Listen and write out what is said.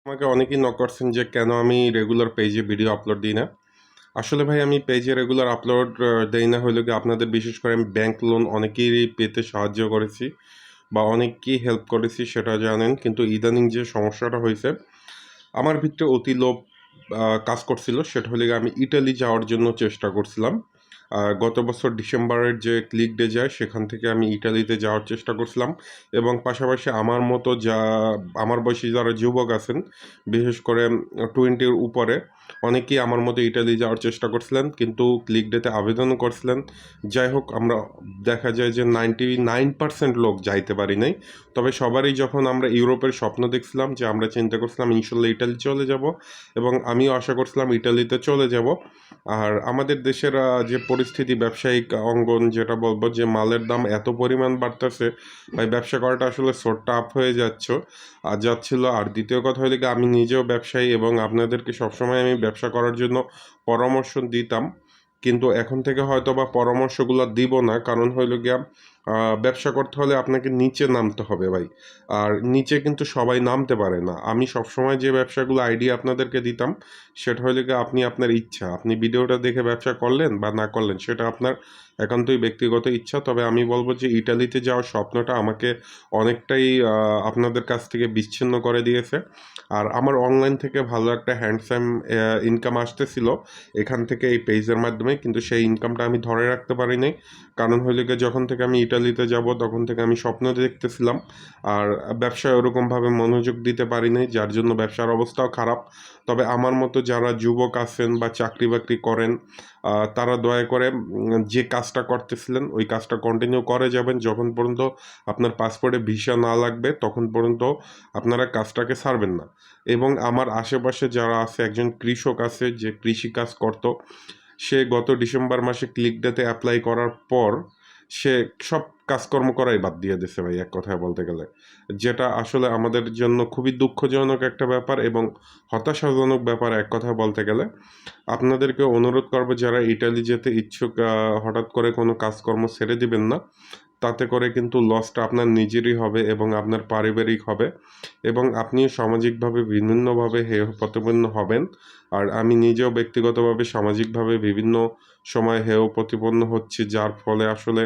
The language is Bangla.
আমাকে অনেকেই নক করছেন যে কেন আমি রেগুলার পেজে ভিডিও আপলোড দিই না। আসলে ভাই আমি পেজে রেগুলার আপলোড দেই না হইলো গিয়ে আপনাদের বিশেষ করে আমি ব্যাংক লোন অনেকেরই পেতে সাহায্য করেছি বা অনেককেই হেল্প করেছি সেটা জানেন। কিন্তু ইদানিং যে সমস্যাটা হয়েছে আমার ভিতরে অতি লোভ কাজ করছিল সেটা হলো গিয়ে আমি ইটালি যাওয়ার জন্য চেষ্টা করছিলাম। গত বছর ডিসেম্বরের যে ক্লিক ডে যায় সেখান থেকে আমি ইটালিতে যাওয়ার চেষ্টা করছিলাম এবং পাশাপাশি আমার মতো আমার বয়সী যারা যুবক আছেন বিশেষ করে 20-র উপরে অনেকেই আমার মতো ইটালি যাওয়ার চেষ্টা করছিলেন কিন্তু ক্লিক ডেতে আবেদনও করছিলেন। যাই হোক আমরা দেখা যায় যে 99% লোক যাইতে পারি নাই। তবে সবারই যখন আমরা ইউরোপের স্বপ্ন দেখছিলাম যে আমরা চিন্তা করছিলাম ইনশাল্লাহ ইটালি চলে যাব এবং আমিও আশা করছিলাম ইটালিতে চলে যাব। আর আমাদের দেশের যে পরিস্থিতি ব্যবসায়িক অঙ্গন যেটা বলবো যে মালের দাম এত পরিমাণ বাড়তেছে ভাই ব্যবসা করাটা আসলে সো টাফ হয়ে যাচ্ছিল। আর দ্বিতীয় কথা হলো কি আমি নিজেও ব্যবসায়ী এবং আপনাদেরকে সবসময় আমি ব্যবসা করার জন্য পরামর্শ দিতাম, কিন্তু এখন থেকে হয়তো বা পরামর্শগুলো দিব না। কারণ হইল গিয়া ব্যবসা করতে হলে আপনাকে নিচে নামতে হবে ভাই। আর নিচে কিন্তু সবাই নামতে পারে না। আমি সবসময় যে ব্যবসাগুলো আইডিয়া আপনাদেরকে দিতাম সেটা হইলে গিয়ে আপনি আপনার ইচ্ছা। আপনি ভিডিওটা দেখে ব্যবসা করলেন বা না করলেন সেটা আপনার একান্তই ব্যক্তিগত ইচ্ছা। তবে আমি বলব যে ইটালিতে যাওয়ার স্বপ্নটা আমাকে অনেকটাই আপনাদের কাছ থেকে বিচ্ছিন্ন করে দিয়েছে। আর আমার অনলাইন থেকে ভালো একটা হ্যান্ডসাম ইনকাম আসতেছিল এখান থেকে এই পেজের মাধ্যমে, কিন্তু সেই ইনকামটা আমি ধরে রাখতে পারিনি। কারণ হইলে গিয়ে যখন থেকে আমি ইটালিতে যাব তখন থেকে আমি স্বপ্ন দেখতেছিলাম আর ব্যবসায় ওরকমভাবে মনোযোগ দিতে পারিনি, যার জন্য ব্যবসার অবস্থাও খারাপ। তবে আমার মতো যারা যুবক আছেন বা চাকরি বাকরি করেন তারা দয়া করে যে কাজটা করতেছিলেন ওই কাজটা কন্টিনিউ করে যাবেন যখন পর্যন্ত আপনার পাসপোর্টে ভিসা না লাগবে তখন পর্যন্ত আপনারা কাজটাকে ছাড়বেন না। এবং আমার আশেপাশে যারা আছে একজন কৃষক আছে যে কৃষি কাজ করত, সে গত ডিসেম্বর মাসে ক্লিক ডেতে অ্যাপ্লাই করার পর সে সব কাজকর্ম করাই বাদ দিয়ে দিছে ভাই, এক কথায় বলতে গেলে। যেটা আসলে আমাদের জন্য খুবই দুঃখজনক একটা ব্যাপার এবং হতাশাজনক ব্যাপার এক কথায় বলতে গেলে। আপনাদেরকে অনুরোধ করবো যারা ইটালি যেতে ইচ্ছুক হঠাৎ করে কোনো কাজকর্ম ছেড়ে দিবেন না। তাতে করে কিন্তু লসটা আপনার নিজেরই হবে এবং আপনার পারিবারিক হবে এবং আপনিও সামাজিকভাবে বিভিন্নভাবে হেয় প্রতিপন্ন হবেন। আর আমি নিজেও ব্যক্তিগতভাবে সামাজিকভাবে বিভিন্ন সময় হেয় প্রতিপন্ন হচ্ছি, যার ফলে আসলে